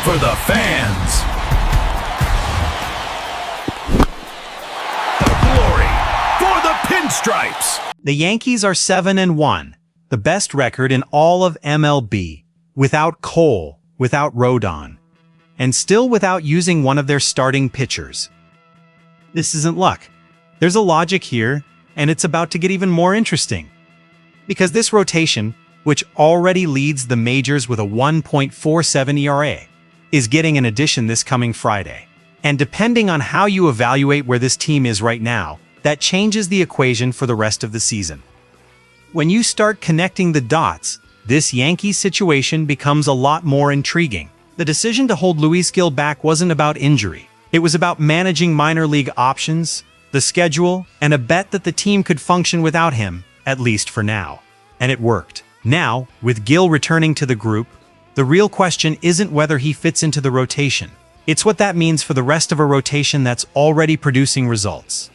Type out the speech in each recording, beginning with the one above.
for the fans. The glory for the pinstripes. The Yankees are 7-1, the best record in all of MLB, without Cole, without Rodon, and still without using one of their starting pitchers. This isn't luck. There's a logic here, and it's about to get even more interesting. Because this rotation, which already leads the majors with a 1.47 ERA, is getting an addition this coming Friday. And depending on how you evaluate where this team is right now, that changes the equation for the rest of the season. When you start connecting the dots, this Yankees situation becomes a lot more intriguing. The decision to hold Luis Gil back wasn't about injury. It was about managing minor league options, the schedule, and a bet that the team could function without him, at least for now. And it worked. Now, with Gil returning to the group, the real question isn't whether he fits into the rotation. It's what that means for the rest of a rotation that's already producing results.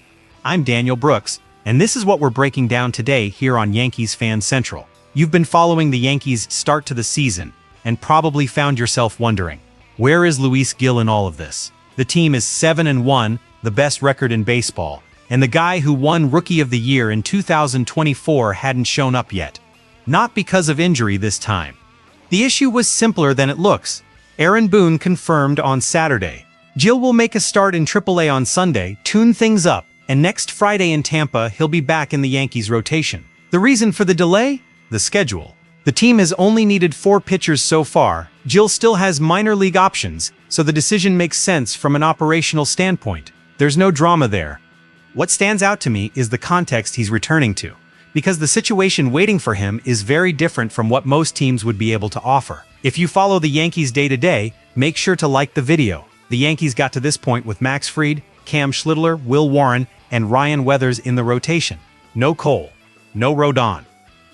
I'm Daniel Brooks, and this is what we're breaking down today here on Yankees Fan Central. You've been following the Yankees' start to the season, and probably found yourself wondering, where is Luis Gil in all of this? The team is 7-1, the best record in baseball, and the guy who won Rookie of the Year in 2024 hadn't shown up yet. Not because of injury this time. The issue was simpler than it looks. Aaron Boone confirmed on Saturday. Gil will make a start in AAA on Sunday, tune things up, and next Friday in Tampa, he'll be back in the Yankees rotation. The reason for the delay? The schedule. The team has only needed 4 pitchers so far. Gil still has minor league options, so the decision makes sense from an operational standpoint. There's no drama there. What stands out to me is the context he's returning to, because the situation waiting for him is very different from what most teams would be able to offer. If you follow the Yankees day-to-day, make sure to like the video. The Yankees got to this point with Max Fried, Cam Schlittler, Will Warren, and Ryan Weathers in the rotation. No Cole, no Rodon.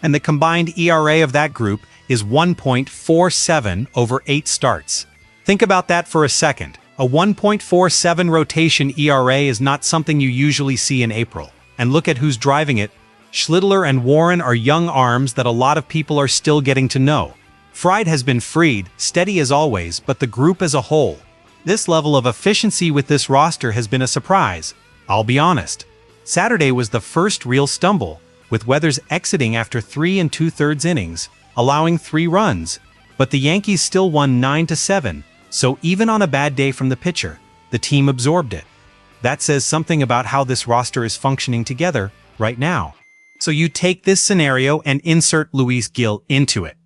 And the combined ERA of that group is 1.47 over 8 starts. Think about that for a second. A 1.47 rotation ERA is not something you usually see in April. And look at who's driving it. Schlittler and Warren are young arms that a lot of people are still getting to know. Fried has been freed, steady as always, but the group as a whole. This level of efficiency with this roster has been a surprise. I'll be honest. Saturday was the first real stumble, with Weathers exiting after 3 2/3 innings, allowing 3 runs. But the Yankees still won 9-7, so even on a bad day from the pitcher, the team absorbed it. That says something about how this roster is functioning together right now. So you take this scenario and insert Luis Gil into it.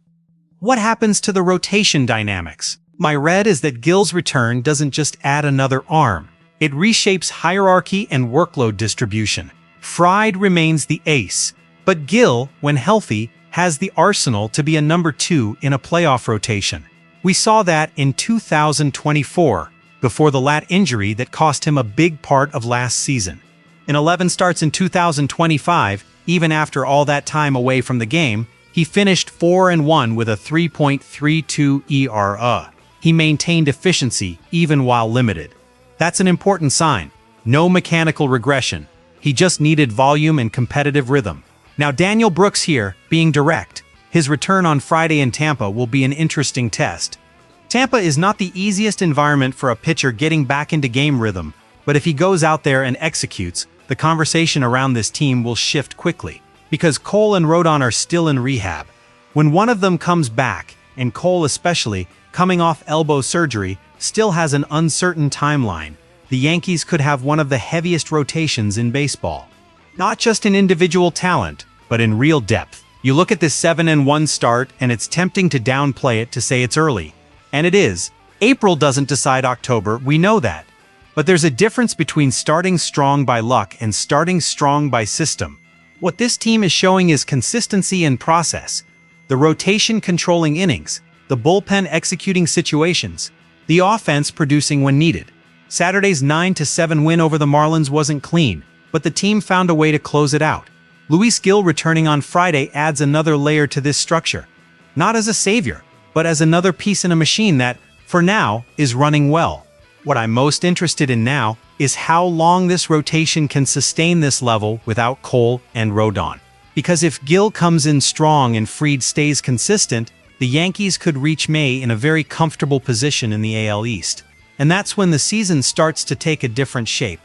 What happens to the rotation dynamics? My read is that Gil's return doesn't just add another arm. It reshapes hierarchy and workload distribution. Fried remains the ace, but Gil, when healthy, has the arsenal to be a number 2 in a playoff rotation. We saw that in 2024, before the lat injury that cost him a big part of last season. In 11 starts in 2025, even after all that time away from the game, he finished 4-1 with a 3.32 ERA. He maintained efficiency even while limited. That's an important sign. No mechanical regression. He just needed volume and competitive rhythm. Now Daniel Brooks here, being direct. His return on Friday in Tampa will be an interesting test. Tampa is not the easiest environment for a pitcher getting back into game rhythm, but if he goes out there and executes, the conversation around this team will shift quickly. Because Cole and Rodon are still in rehab. When one of them comes back, and Cole especially, coming off elbow surgery, still has an uncertain timeline, the Yankees could have one of the heaviest rotations in baseball. Not just in individual talent, but in real depth. You look at this 7-1 start, and it's tempting to downplay it to say it's early. And it is. April doesn't decide October, we know that. But there's a difference between starting strong by luck and starting strong by system. What this team is showing is consistency and process. The rotation controlling innings, the bullpen executing situations, the offense producing when needed. Saturday's 9-7 win over the Marlins wasn't clean, but the team found a way to close it out. Luis Gil returning on Friday adds another layer to this structure. Not as a savior, but as another piece in a machine that, for now, is running well. What I'm most interested in now is how long this rotation can sustain this level without Cole and Rodon. Because if Gil comes in strong and Fried stays consistent, the Yankees could reach May in a very comfortable position in the AL East. And that's when the season starts to take a different shape.